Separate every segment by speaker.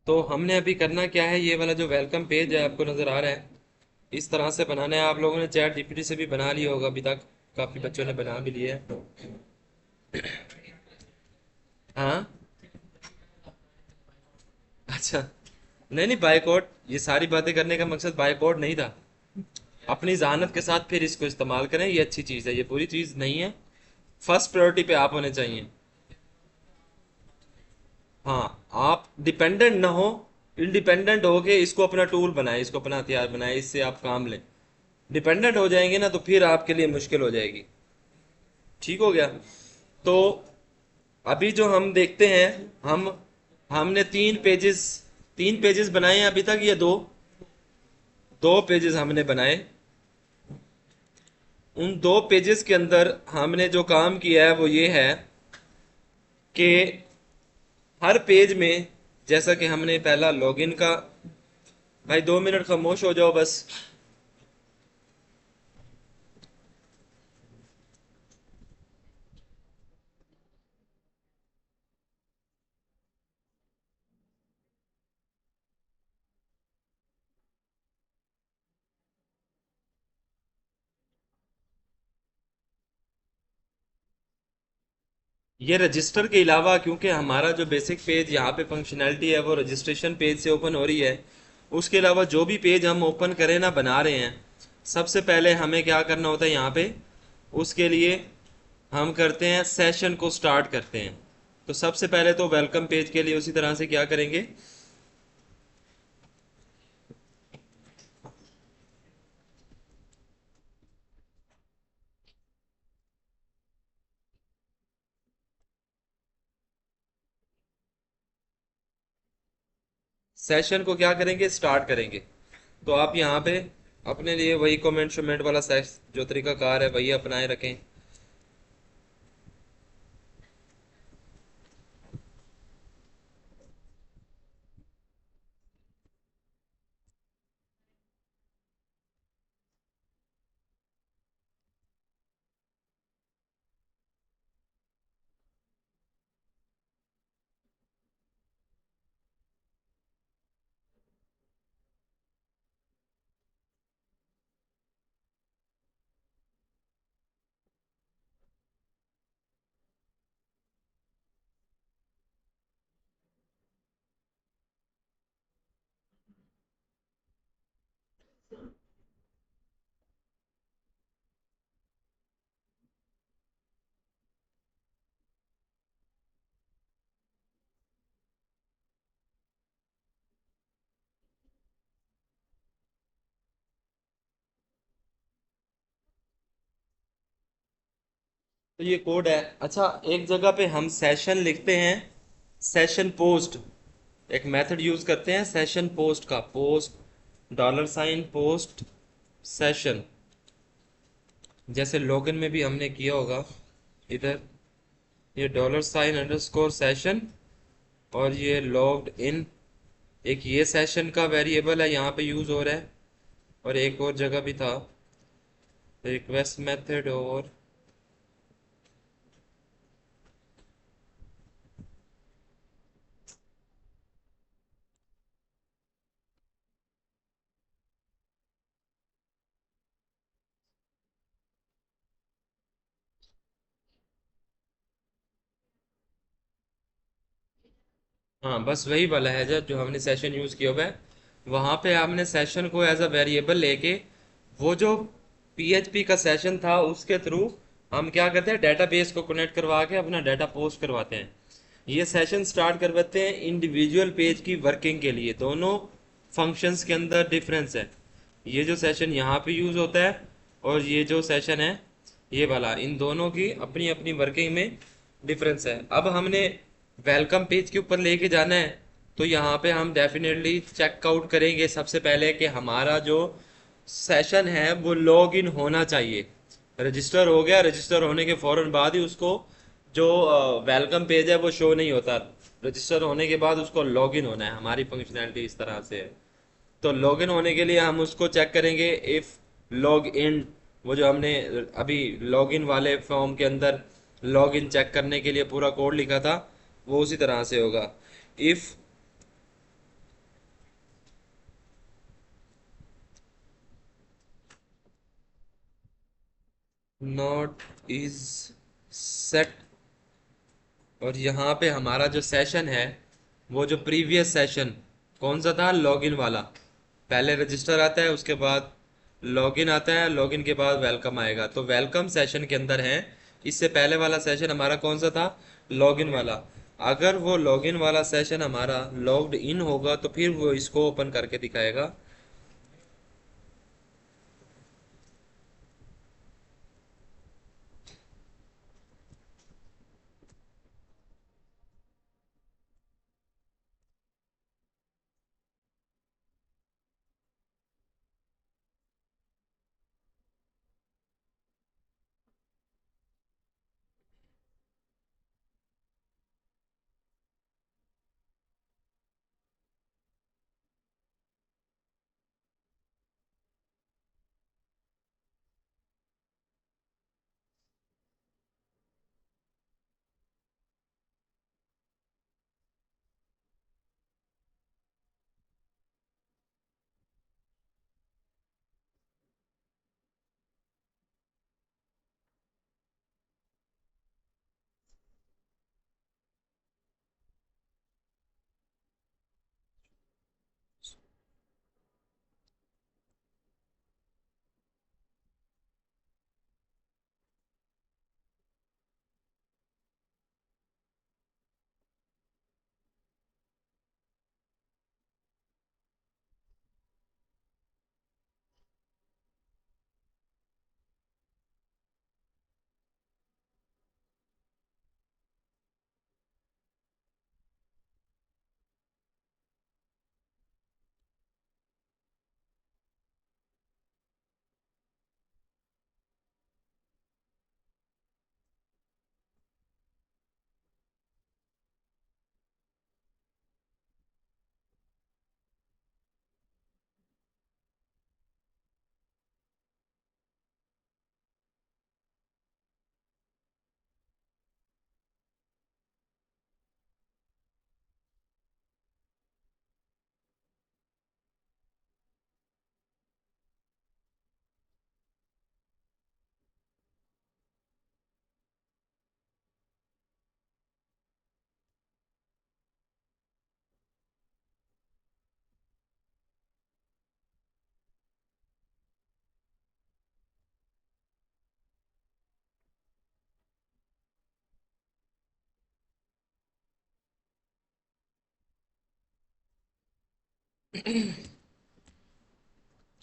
Speaker 1: तो हमने अभी करना क्या है, ये वाला जो वेलकम पेज है आपको नजर आ रहा है, इस तरह से बनाना है। आप लोगों ने चैट जीपीटी से भी बना लिया होगा अभी तक, काफी बच्चों ने बना भी लिया है। हाँ। अच्छा। नहीं नहीं, बायकॉट, ये सारी बातें करने का मकसद बायकॉट नहीं था। अपनी जहानत के साथ फिर इसको इस्तेमाल करें, ये अच्छी चीज है, ये बुरी चीज नहीं है। फर्स्ट प्रायोरिटी पे आप होने चाहिए। हाँ, आप डिपेंडेंट ना हो, इंडिपेंडेंट हो के इसको अपना टूल बनाए, इसको अपना हथियार बनाए, इससे आप काम लें। डिपेंडेंट हो जाएंगे ना तो फिर आपके लिए मुश्किल हो जाएगी। ठीक हो गया। तो अभी जो हम देखते हैं, हम हमने तीन पेजेस बनाए हैं अभी तक, ये दो दो पेजेस हमने बनाए। उन दो पेजेस के अंदर हमने जो काम किया है वो ये है कि हर पेज में, जैसा कि हमने पहला लॉगिन का, भाई 2 मिनट खामोश हो जाओ बस। ये रजिस्टर के अलावा, क्योंकि हमारा जो बेसिक पेज यहाँ पे फंक्शनैलिटी है वो रजिस्ट्रेशन पेज से ओपन हो रही है, उसके अलावा जो भी पेज हम ओपन करें ना, बना रहे हैं, सबसे पहले हमें क्या करना होता है यहाँ पे, उसके लिए हम करते हैं सेशन को स्टार्ट करते हैं। तो सबसे पहले तो वेलकम पेज के लिए उसी तरह से क्या करेंगे, सेशन को क्या करेंगे, स्टार्ट करेंगे। तो आप यहाँ पे अपने लिए वही कमेंट शमेंट वाला सेश जो तरीकाकार है वही अपनाए रखें। तो ये कोड है। अच्छा, एक जगह पे हम सेशन लिखते हैं, सेशन पोस्ट, एक मेथड यूज करते हैं सेशन पोस्ट का, पोस्ट $, पोस्ट सेशन, जैसे लॉगिन में भी हमने किया होगा। इधर ये $_सेशन, और ये लॉग्ड इन, एक ये सेशन का वेरिएबल है यहाँ पे यूज हो रहा है, और एक और जगह भी था, रिक्वेस्ट मेथड। और हाँ, बस वही वाला है जो हमने सेशन यूज किया हुआ है। वहां पे हमने सेशन को एज अ वेरिएबल लेके, वो जो पीएचपी का सेशन था उसके थ्रू हम क्या करते हैं, डेटाबेस को कनेक्ट करवा के अपना डाटा पोस्ट करवाते हैं। ये सेशन स्टार्ट करवाते हैं इंडिविजुअल पेज की वर्किंग के लिए। दोनों फंक्शंस के अंदर डिफरेंस है। ये जो सेशन यहाँ पे यूज होता है और ये जो सेशन है ये वाला, इन दोनों की अपनी अपनी वर्किंग में डिफरेंस है। अब हमने वेलकम पेज के ऊपर लेके जाना है, तो यहाँ पे हम डेफिनेटली चेकआउट करेंगे सबसे पहले कि हमारा जो सेशन है वो लॉग इन होना चाहिए। रजिस्टर हो गया, रजिस्टर होने के फौरन बाद ही उसको जो वेलकम पेज है वो शो नहीं होता। रजिस्टर होने के बाद उसको लॉग इन होना है, हमारी फंक्शनैलिटी इस तरह से है। तो लॉगिन होने के लिए हम उसको चेक करेंगे, इफ लॉग इन, वो जो हमने अभी लॉगिन वाले फॉर्म के अंदर लॉग इन चेक करने के लिए पूरा कोड लिखा था, वो उसी तरह से होगा। If not is set. और यहाँ पे हमारा जो सेशन है, वो जो प्रीवियस सेशन कौन सा था, लॉगिन वाला। पहले रजिस्टर आता है, उसके बाद लॉगिन आता है, लॉगिन के बाद वेलकम आएगा। तो वेलकम सेशन के अंदर है, इससे पहले वाला सेशन हमारा कौन सा था, लॉगिन वाला। अगर वो लॉगिन वाला सेशन हमारा लॉग्ड इन होगा तो फिर वो इसको ओपन करके दिखाएगा।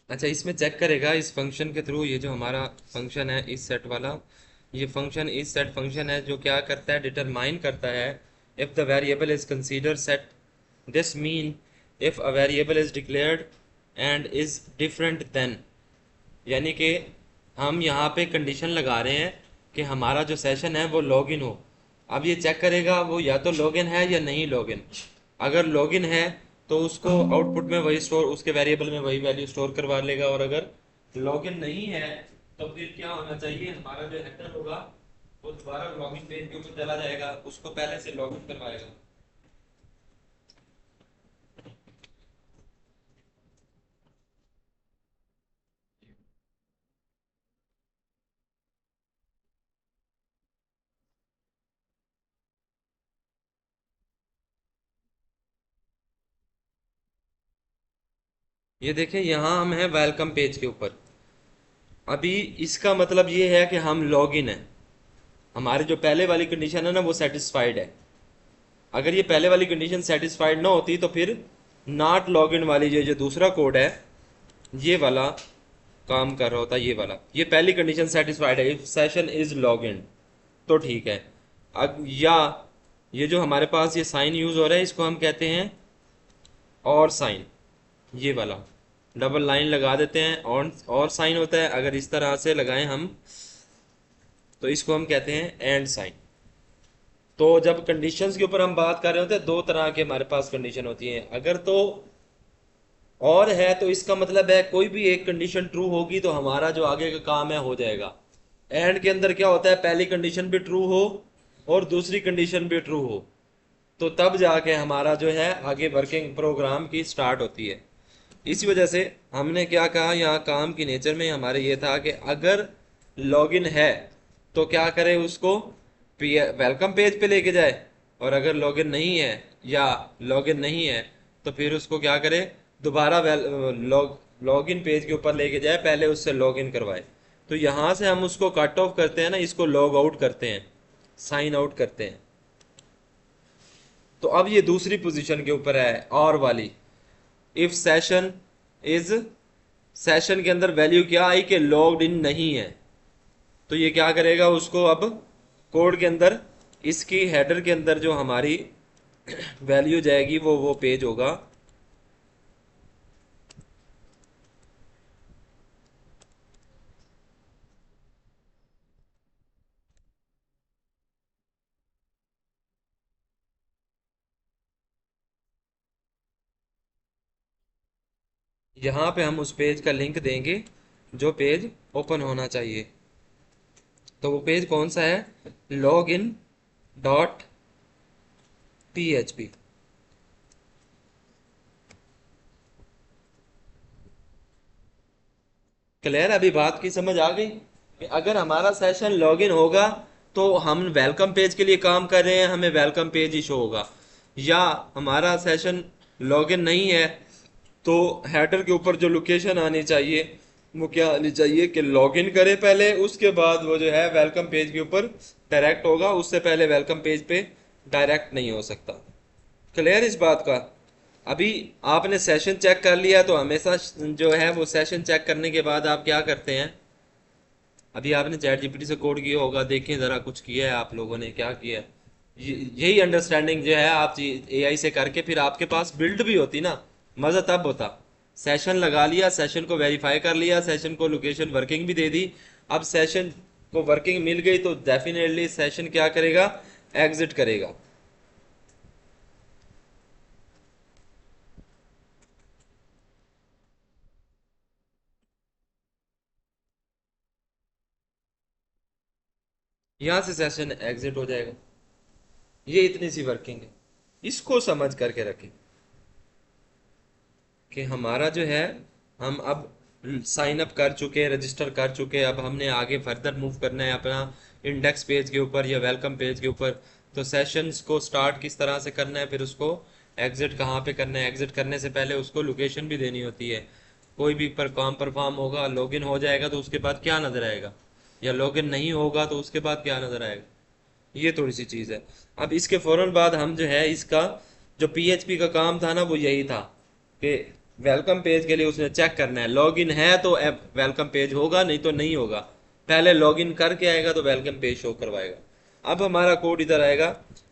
Speaker 1: अच्छा, इसमें चेक करेगा इस फंक्शन के थ्रू, ये जो हमारा फंक्शन है इस सेट वाला, ये फंक्शन इस सेट फंक्शन है जो क्या करता है, डिटरमाइन करता है if the variable is consider set. This mean if a variable is declared and is different then, यानी कि हम यहाँ पे कंडीशन लगा रहे हैं कि हमारा जो सेशन है वो लॉगिन हो। अब ये चेक करेगा वो या तो लॉगिन है या नहीं लॉगिन। अगर लॉगिन है तो उसको आउटपुट में वही स्टोर, उसके वेरिएबल में वही वैल्यू स्टोर करवा लेगा। और अगर लॉगिन नहीं है तो फिर क्या होना चाहिए, हमारा जो हेडर होगा वो दोबारा लॉगिन पेज के ऊपर चला जाएगा, उसको पहले से लॉगिन करवाएगा। ये देखिए यहाँ हम हैं वेलकम पेज के ऊपर। अभी इसका मतलब ये है कि हम लॉगिन है, हमारी जो पहले वाली कंडीशन है ना वो सेटिस्फाइड है। अगर ये पहले वाली कंडीशन सेटिस्फाइड ना होती तो फिर नॉट लॉगिन वाली ये जो दूसरा कोड है ये वाला काम कर रहा होता, ये वाला। ये पहली कंडीशन सेटिस्फाइड है, इफ सेशन इज लॉगिन तो ठीक है। अब या ये जो हमारे पास ये साइन यूज हो रहा है इसको हम कहते हैं और साइन, ये वाला डबल लाइन लगा देते हैं और साइन होता है। अगर इस तरह से लगाएं हम तो इसको हम कहते हैं एंड साइन। तो जब कंडीशंस के ऊपर हम बात कर रहे होते हैं, दो तरह के हमारे पास कंडीशन होती है। अगर तो और है तो इसका मतलब है कोई भी एक कंडीशन ट्रू होगी तो हमारा जो आगे का काम है हो जाएगा। एंड के अंदर क्या होता है, पहली कंडीशन भी ट्रू हो और दूसरी कंडीशन भी ट्रू हो, तो तब जाके हमारा जो है आगे वर्किंग प्रोग्राम की स्टार्ट होती है। इसी वजह से हमने क्या कहा, यहाँ काम की नेचर में हमारे ये था कि अगर लॉगिन है तो क्या करे, उसको वेलकम पेज पे लेके जाए। और अगर लॉगिन नहीं है या लॉगिन नहीं है तो फिर उसको क्या करे, दोबारा लॉगिन पेज के ऊपर लेके जाए, पहले उससे लॉगिन करवाए। तो यहाँ से हम उसको कट ऑफ करते हैं ना, इसको लॉग आउट करते हैं, साइन आउट करते हैं। तो अब ये दूसरी पोजीशन के ऊपर है, और वाली। इफ सेशन इज, सेशन के अंदर वैल्यू क्या आई कि लॉग्ड इन नहीं है, तो ये क्या करेगा, उसको अब कोड के अंदर, इसकी हेडर के अंदर जो हमारी वैल्यू जाएगी वो पेज होगा। यहाँ पे हम उस पेज का लिंक देंगे जो पेज ओपन होना चाहिए। तो वो पेज कौन सा है, log in dot php। Clear, अभी बात की समझ आ गई कि अगर हमारा सेशन लॉगिन होगा तो हम वेलकम पेज के लिए काम कर रहे हैं, हमें वेलकम पेज ही शो होगा। या हमारा सेशन लॉगिन नहीं है तो हेडर के ऊपर जो लोकेशन आनी चाहिए वो क्या आनी चाहिए कि लॉगिन करे पहले, उसके बाद वो जो है वेलकम पेज के ऊपर डायरेक्ट होगा, उससे पहले वेलकम पेज पे डायरेक्ट नहीं हो सकता। क्लियर इस बात का। अभी आपने सेशन चेक कर लिया तो हमेशा जो है वो सेशन चेक करने के बाद आप क्या करते हैं, अभी आपने चैट जीपीटी से कोड किया होगा, देखें ज़रा कुछ किया है आप लोगों ने, क्या किया है। यही अंडरस्टैंडिंग जो है आप एआई से करके फिर आपके पास बिल्ड भी होती ना, मज़ा तब होता। सेशन लगा लिया, सेशन को वेरीफाई कर लिया, सेशन को लोकेशन वर्किंग भी दे दी। अब सेशन को वर्किंग मिल गई तो डेफिनेटली सेशन क्या करेगा, एग्जिट करेगा। यहाँ से सेशन एग्जिट हो जाएगा। ये इतनी सी वर्किंग है, इसको समझ करके रखें कि हमारा जो है, हम अब साइन अप कर चुके, रजिस्टर कर चुके, अब हमने आगे फर्दर मूव करना है अपना इंडेक्स पेज के ऊपर या वेलकम पेज के ऊपर। तो सेशंस को स्टार्ट किस तरह से करना है, फिर उसको एग्जिट कहाँ पे करना है, एग्जिट करने से पहले उसको लोकेशन भी देनी होती है। कोई भी पर काम परफॉर्म होगा, लॉगिन हो जाएगा तो उसके बाद क्या नजर आएगा, या लॉगिन नहीं होगा तो उसके बाद क्या नजर आएगा, ये थोड़ी सी चीज़ है। अब इसके फौरन बाद हम जो है, इसका जो पीएचपी का काम था ना वो यही था कि वेलकम पेज के लिए उसने चेक करना है, लॉगिन है तो ऐप वेलकम पेज होगा, नहीं तो नहीं होगा। पहले लॉगिन करके आएगा तो वेलकम पेज शो करवाएगा। अब हमारा कोड इधर आएगा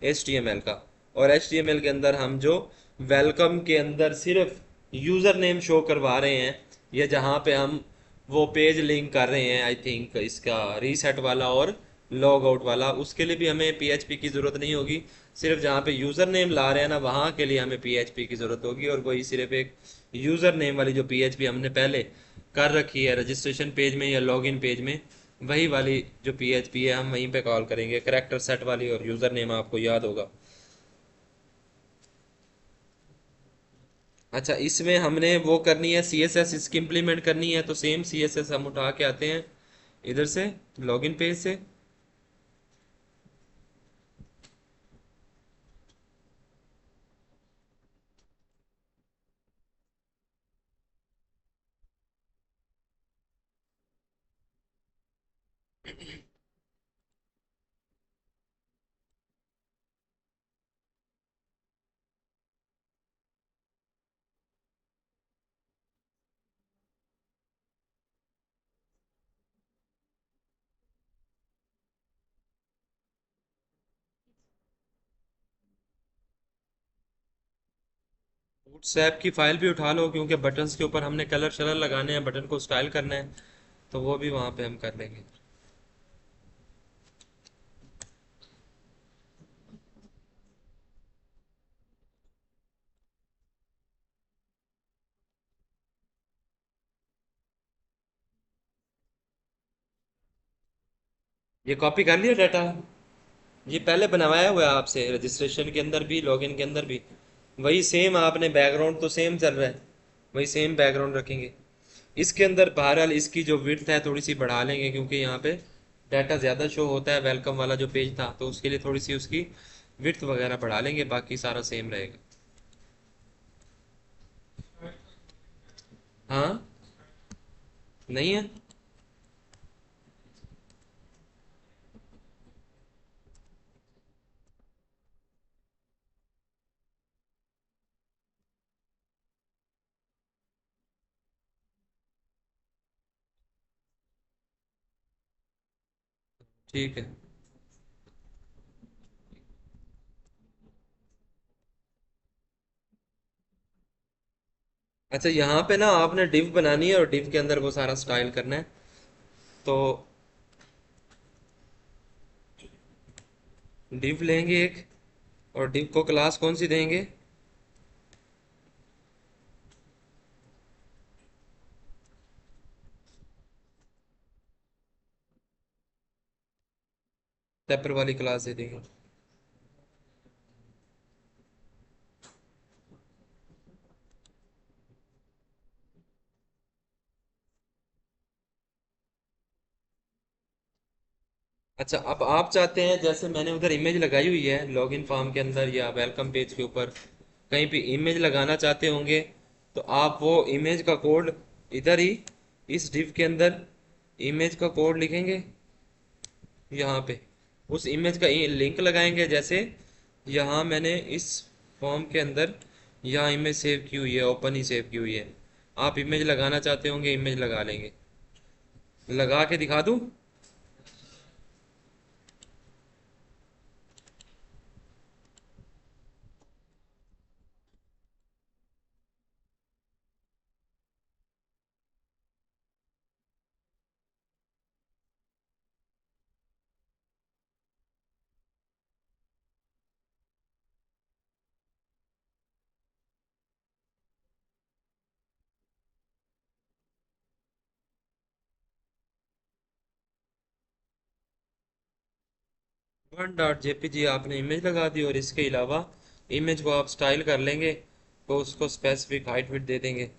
Speaker 1: HTML का, और HTML के अंदर हम जो वेलकम के अंदर सिर्फ यूज़र नेम शो करवा रहे हैं, या जहाँ पे हम वो पेज लिंक कर रहे हैं, आई थिंक इसका रीसेट वाला और लॉग आउट वाला, उसके लिए भी हमें पीएचपी की ज़रूरत नहीं होगी। सिर्फ जहाँ पे यूज़र नेम ला रहे हैं ना, वहाँ के लिए हमें पीएचपी की ज़रूरत होगी। और वही सिर्फ एक यूज़र नेम वाली जो पीएचपी हमने पहले कर रखी है रजिस्ट्रेशन पेज में या लॉगिन पेज में, वही वाली जो पीएचपी है हम वहीं पे कॉल करेंगे, करेक्टर सेट वाली। और यूज़र नेम आपको याद होगा। अच्छा, इसमें हमने वो करनी है CSS, इसकी इम्प्लीमेंट करनी है, तो सेम CSS हम उठा के आते हैं इधर से, लॉगिन पेज से। व्हाट्सएप की फाइल भी उठा लो, क्योंकि बटन्स के ऊपर हमने कलर शलर लगाने हैं, बटन को स्टाइल करना है, तो वो भी वहां पे हम कर लेंगे। ये कॉपी कर लिया डाटा, ये पहले बनवाया हुआ है आपसे, रजिस्ट्रेशन के अंदर भी लॉगिन के अंदर भी वही सेम, आपने बैकग्राउंड तो सेम चल रहा है, वही सेम बैकग्राउंड रखेंगे। इसके अंदर बहरहाल इसकी जो विड्थ है थोड़ी सी बढ़ा लेंगे, क्योंकि यहाँ पे डाटा ज़्यादा शो होता है। वेलकम वाला जो पेज था तो उसके लिए थोड़ी सी उसकी विड्थ वगैरह बढ़ा लेंगे, बाकी सारा सेम रहेगा। हाँ, नहीं है। ठीक है। अच्छा, यहाँ पे ना आपने डिव बनानी है और डिव के अंदर वो सारा स्टाइल करना है। तो डिव लेंगे एक, और डिव को क्लास कौन सी देंगे? टैपर वाली क्लास दे देंगे। अच्छा, अब आप चाहते हैं जैसे मैंने उधर इमेज लगाई हुई है लॉगिन फॉर्म के अंदर या वेलकम पेज के ऊपर, कहीं भी इमेज लगाना चाहते होंगे, तो आप वो इमेज का कोड इधर ही इस डिव के अंदर इमेज का कोड लिखेंगे यहाँ पे, उस इमेज का लिंक लगाएंगे। जैसे यहाँ मैंने इस फॉर्म के अंदर यहाँ इमेज सेव की हुई है, ओपन ही सेव की हुई है। आप इमेज लगाना चाहते होंगे, इमेज लगा लेंगे। लगा के दिखा दूँ? वन डॉट जेपीजी आपने इमेज लगा दी, और इसके अलावा इमेज को आप स्टाइल कर लेंगे, तो उसको स्पेसिफिक हाइट विड्थ दे देंगे।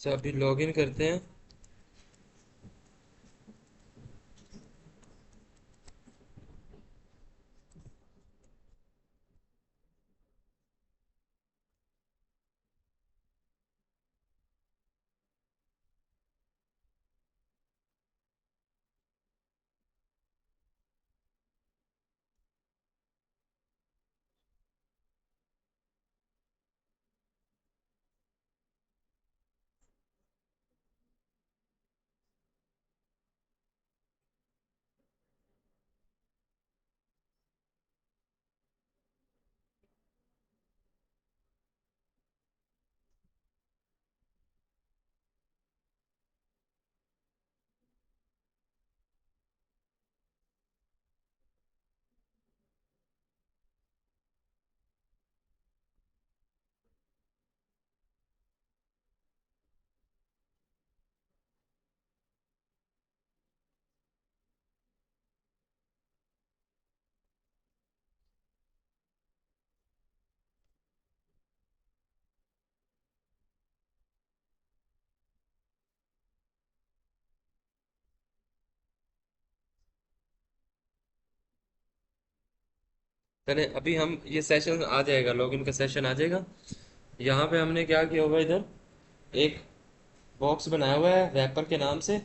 Speaker 1: अच्छा, अभी लॉगिन करते हैं। चले, अभी हम ये सेशन आ जाएगा, लॉगिन का सेशन आ जाएगा। यहाँ पे हमने क्या किया होगा, इधर एक बॉक्स बनाया हुआ है रैपर के नाम से,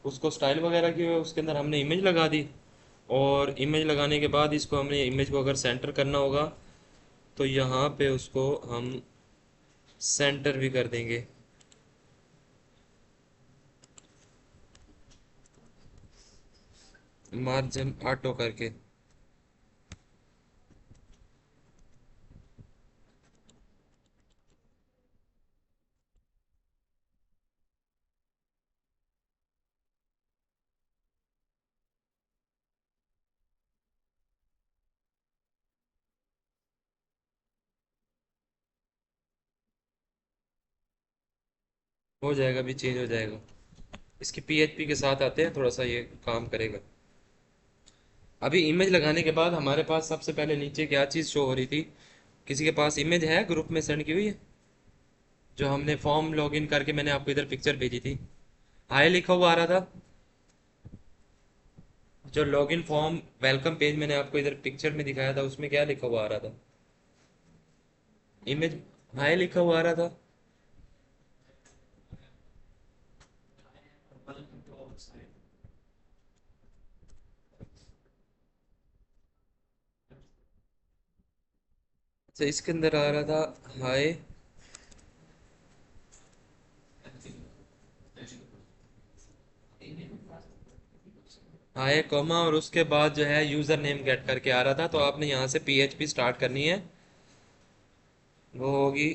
Speaker 1: उसको स्टाइल वगैरह की हुई है, उसके अंदर हमने इमेज लगा दी। और इमेज लगाने के बाद इसको हमने इमेज को अगर सेंटर करना होगा, तो यहाँ पे उसको हम सेंटर भी कर देंगे। मार्जिन ऑटो करके। हो जाएगा, अभी चेंज हो जाएगा। इसकी पीएचपी के साथ आते हैं, थोड़ा सा ये काम करेगा। अभी इमेज लगाने के बाद हमारे पास सबसे पहले नीचे क्या चीज़ शो हो रही थी? किसी के पास इमेज है ग्रुप में सेंड की हुई है? जो हमने फॉर्म लॉगिन करके मैंने आपको इधर पिक्चर भेजी थी, हाय लिखा हुआ आ रहा था। जो लॉगिन फॉर्म वेलकम पेज मैंने आपको इधर पिक्चर में दिखाया था, उसमें क्या लिखा हुआ आ रहा था? इमेज हाय लिखा हुआ आ रहा था। तो इसके अंदर आ रहा था हाय। हाय कॉमा और उसके बाद जो है यूजर नेम गेट करके आ रहा था, तो आपने यहाँ से पीएचपी स्टार्ट करनी है। वो होगी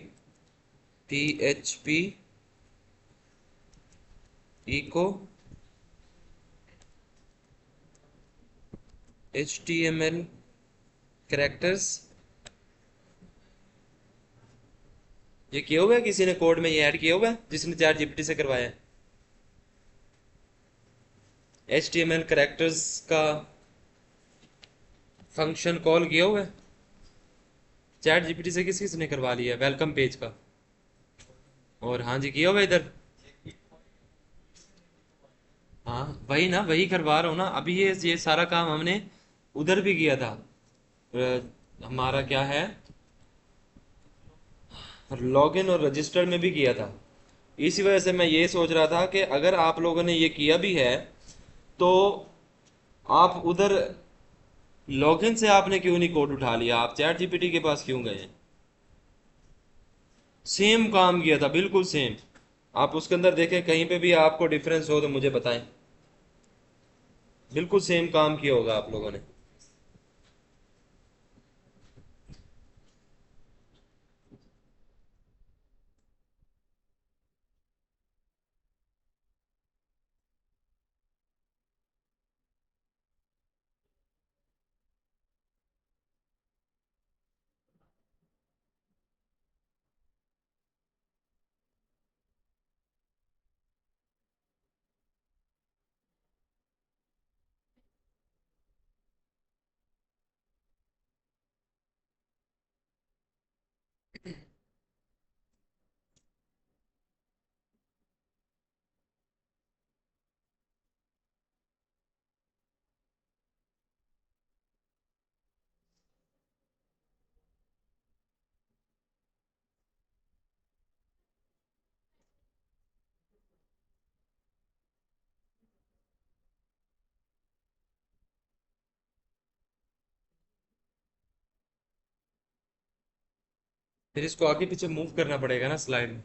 Speaker 1: पीएचपी इको एचटीएमएल कैरेक्टर्स। ये किया हुआ है किसी ने कोड में, ये ऐड किया हुआ है जिसने चैट जीपीटी से करवाया है? एचटीएमएल कैरेक्टर्स का फंक्शन कॉल किया हुआ है चैट जीपीटी से? किस किस ने करवा लिया है वेलकम पेज का? और हाँ जी, किया हुआ है इधर। हाँ वही ना, वही करवा रहा हूँ ना अभी। ये सारा काम हमने उधर भी किया था। हमारा क्या है, लॉगिन और रजिस्टर में भी किया था। इसी वजह से मैं ये सोच रहा था कि अगर आप लोगों ने ये किया भी है तो आप उधर लॉगिन से आपने क्यों नहीं कोड उठा लिया? आप चैट जीपीटी के पास क्यों गए? सेम काम किया था, बिल्कुल सेम। आप उसके अंदर देखें, कहीं पे भी आपको डिफरेंस हो तो मुझे बताएं। बिल्कुल सेम काम किया होगा आप लोगों ने। फिर इसको आगे पीछे मूव करना पड़ेगा ना स्लाइड में।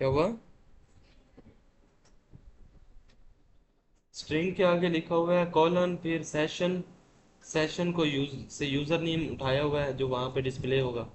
Speaker 1: क्या हुआ? स्ट्रिंग के आगे लिखा हुआ है कॉलन, फिर सेशन। सेशन को यूज से यूजर नेम उठाया हुआ है जो वहां पे डिस्प्ले होगा।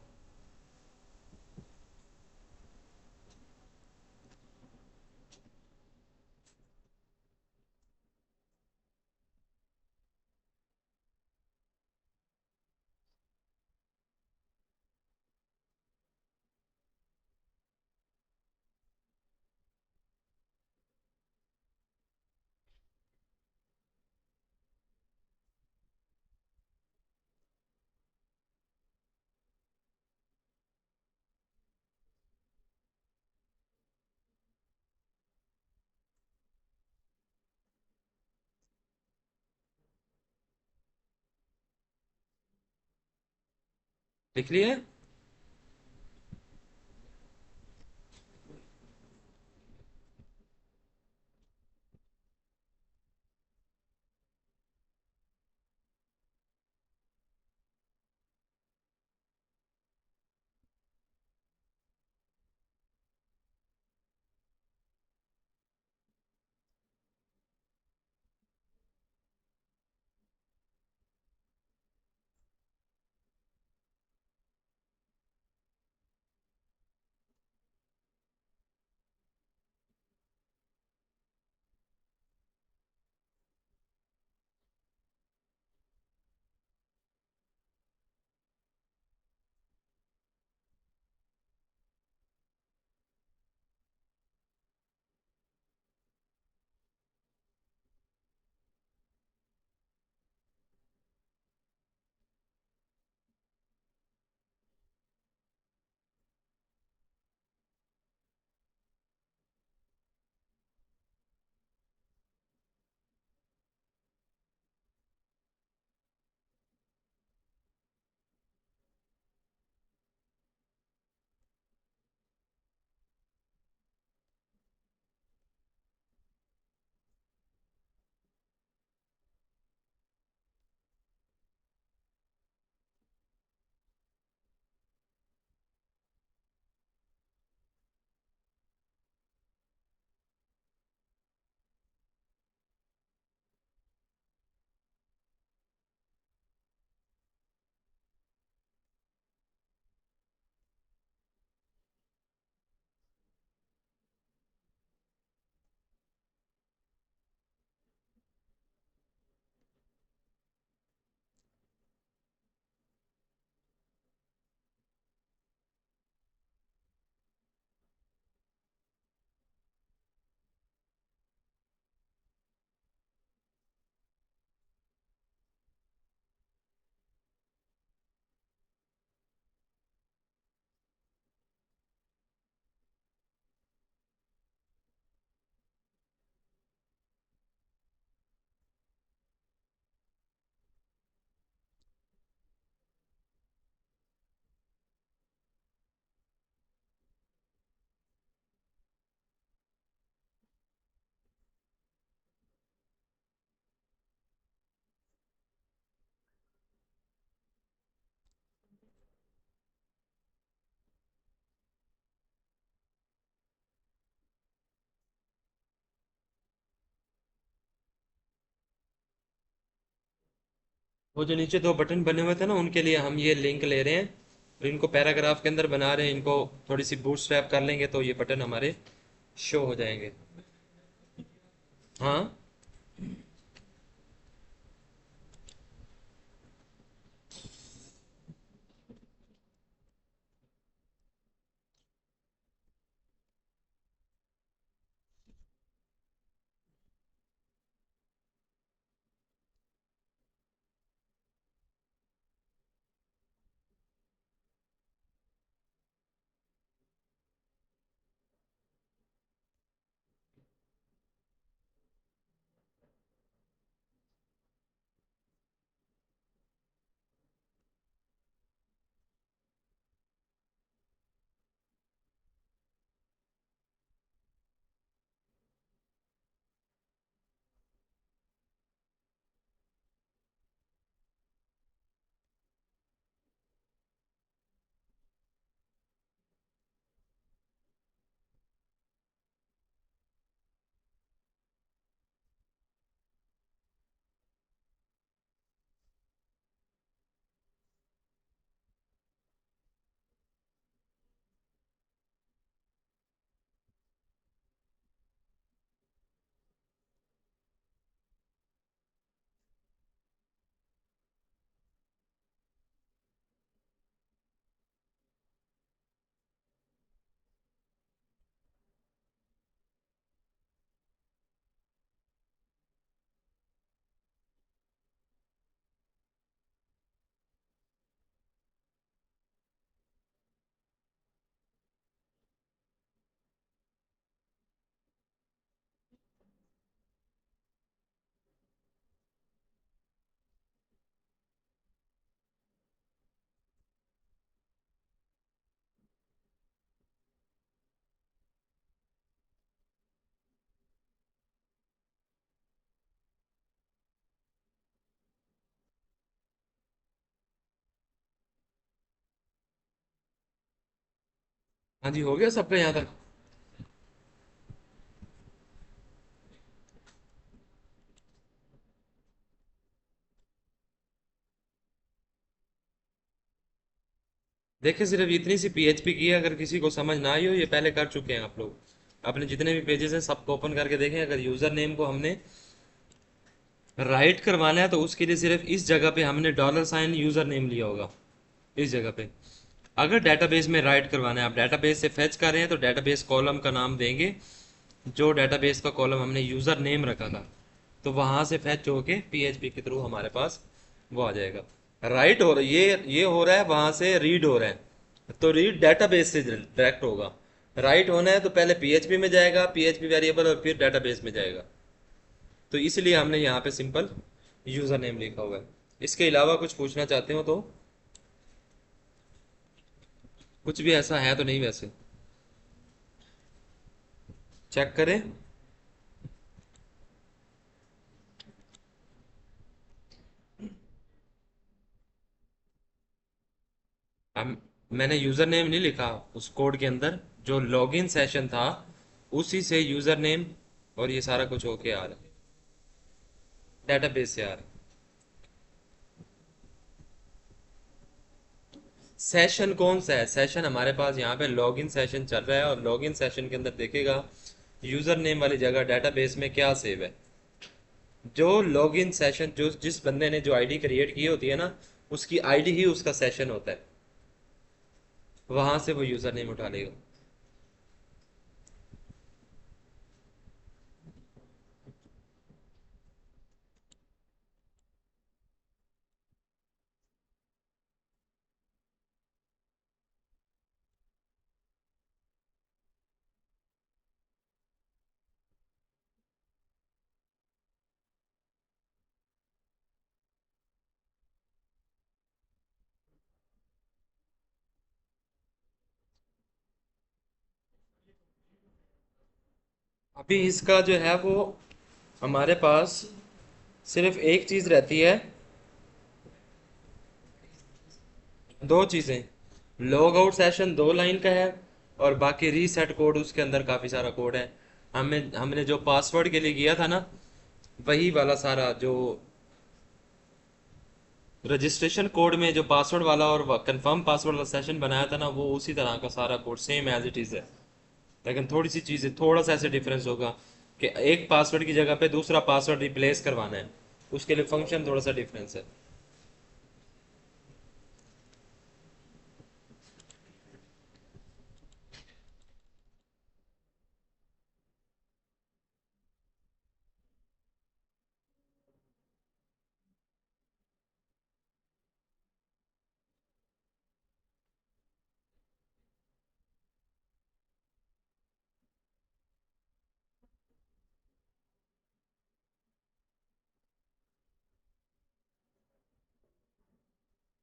Speaker 1: लिख लिए? वो जो नीचे दो बटन बने हुए थे ना, उनके लिए हम ये लिंक ले रहे हैं और इनको पैराग्राफ के अंदर बना रहे हैं। इनको थोड़ी सी बूटस्ट्रैप कर लेंगे तो ये बटन हमारे शो हो जाएंगे। हाँ। हाँ जी, हो गया सबका यहाँ तक। देखिए सिर्फ इतनी सी पीएचपी की है, अगर किसी को समझ ना आई हो, ये पहले कर चुके हैं आप लोग। अपने जितने भी पेजेस हैं सबको ओपन करके देखें। अगर यूजर नेम को हमने राइट करवाना है तो उसके लिए सिर्फ इस जगह पे हमने $साइन यूजर नेम लिया होगा, इस जगह पे। अगर डेटाबेस में राइट करवाना है, आप डेटाबेस से फेच कर रहे हैं तो डेटाबेस कॉलम का नाम देंगे, जो डेटाबेस का कॉलम हमने यूजर नेम रखा था, तो वहां से फेच होके पीएचपी के थ्रू हमारे पास वो आ जाएगा। राइट हो रहा है, ये हो रहा है, वहां से रीड हो रहा है, तो रीड डेटाबेस से डायरेक्ट होगा। राइट होना है तो पहले पीएचपी में जाएगा, पीएचपी वेरिएबल, और फिर डेटाबेस में जाएगा। तो इसलिए हमने यहाँ पे सिंपल यूजर नेम लिखा हुआ है। इसके अलावा कुछ पूछना चाहते हो तो? कुछ भी ऐसा है तो नहीं वैसे? चेक करें। हम मैंने यूजर नेम नहीं लिखा उस कोड के अंदर, जो लॉगिन सेशन था उसी से यूजर नेम और ये सारा कुछ होके आ रहा है, डेटाबेस से आ रहा है। सेशन कौन सा है? सेशन हमारे पास यहाँ पे लॉगिन सेशन चल रहा है, और लॉगिन सेशन के अंदर देखेगा यूजर नेम वाली जगह डेटाबेस में क्या सेव है। जो लॉगिन सेशन, जो जिस बंदे ने जो आईडी क्रिएट की होती है ना, उसकी आईडी ही उसका सेशन होता है, वहां से वो यूजर नेम उठा लेगा। अभी इसका जो है वो हमारे पास सिर्फ एक चीज रहती है, दो चीजें। लॉग आउट सेशन 2 लाइन का है, और बाकी रीसेट कोड उसके अंदर काफी सारा कोड है। हमें हमने जो पासवर्ड के लिए किया था ना, वही वाला सारा जो रजिस्ट्रेशन कोड में जो पासवर्ड वाला और कंफर्म पासवर्ड वाला सेशन बनाया था ना, वो उसी तरह का सारा code same as it is है। लेकिन थोड़ी सी चीजें, थोड़ा सा ऐसे डिफरेंस होगा कि एक पासवर्ड की जगह पे दूसरा पासवर्ड रिप्लेस करवाना है, उसके लिए फंक्शन थोड़ा सा डिफरेंस है।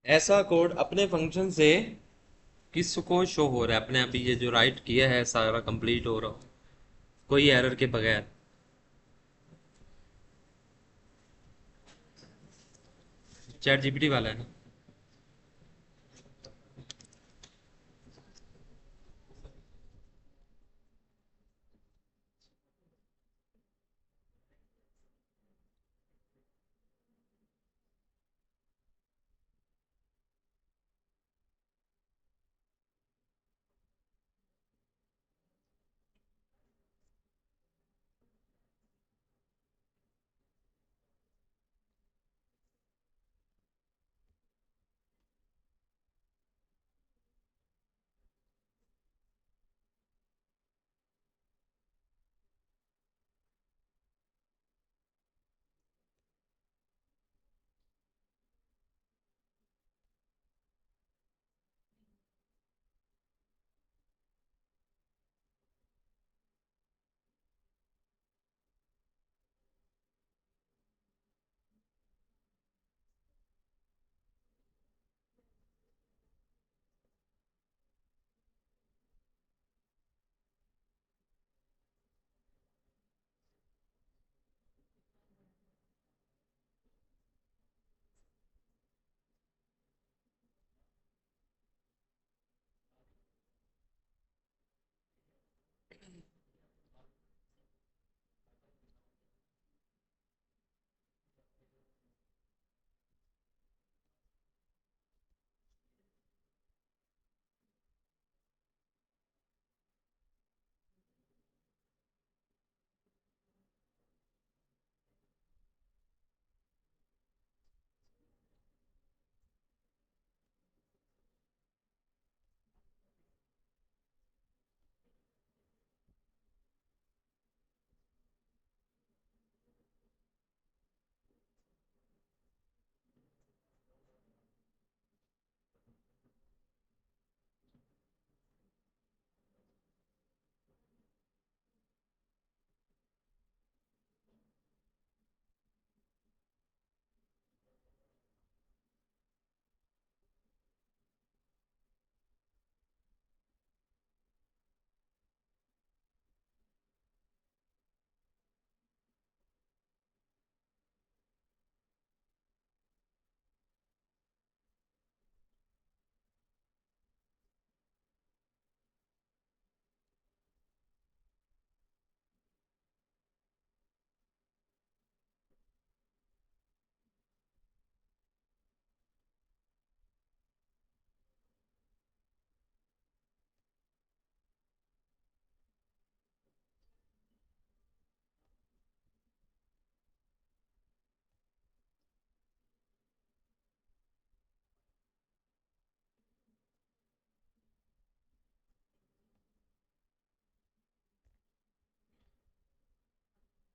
Speaker 1: ऐसा कोड अपने फंक्शन से किसको शो हो रहा है अपने आप ही, ये जो राइट किया है सारा कंप्लीट हो रहा हो कोई एरर के बगैर? चैट जीपीटी वाला है ना?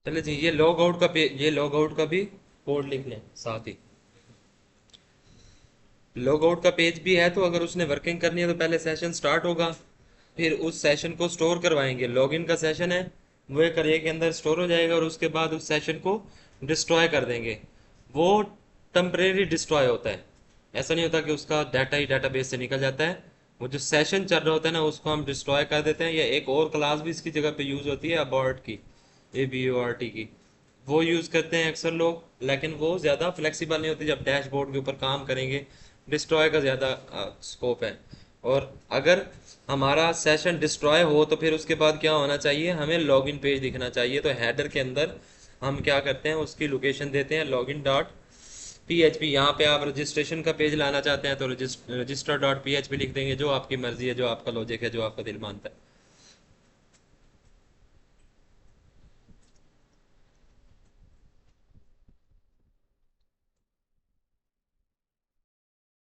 Speaker 1: चले जी, ये लॉग आउट का ये लॉग आउट का भी कोड लिख लें साथ ही। लॉग आउट का पेज भी है, तो अगर उसने वर्किंग करनी है तो पहले सेशन स्टार्ट होगा, फिर उस सेशन को स्टोर करवाएंगे। लॉगिन का सेशन है, वो एक अर्रे के अंदर स्टोर हो जाएगा, और उसके बाद उस सेशन को डिस्ट्रॉय कर देंगे। वो टेम्परेरी डिस्ट्रॉय होता है, ऐसा नहीं होता कि उसका डाटा ही डाटाबेस से निकल जाता है। वो जो सेशन चल रहा होता है ना, उसको हम डिस्ट्रॉय कर देते हैं। या एक और क्लास भी इसकी जगह पे यूज होती है, अबॉर्ट की, ABORT की, वो यूज करते हैं अक्सर लोग, लेकिन वो ज़्यादा फ्लेक्सिबल नहीं होती। जब डैशबोर्ड के ऊपर काम करेंगे, डिस्ट्रॉय का ज़्यादा स्कोप है। और अगर हमारा सेशन डिस्ट्रॉय हो तो फिर उसके बाद क्या होना चाहिए, हमें लॉगिन पेज दिखना चाहिए। तो हेडर के अंदर हम क्या करते हैं, उसकी लोकेशन देते हैं login.php। यहाँ पे आप रजिस्ट्रेशन का पेज लाना चाहते हैं तो रजिस्टर.php लिख देंगे, जो आपकी मर्जी है, जो आपका लॉजिक है, जो आपका दिल मानता है।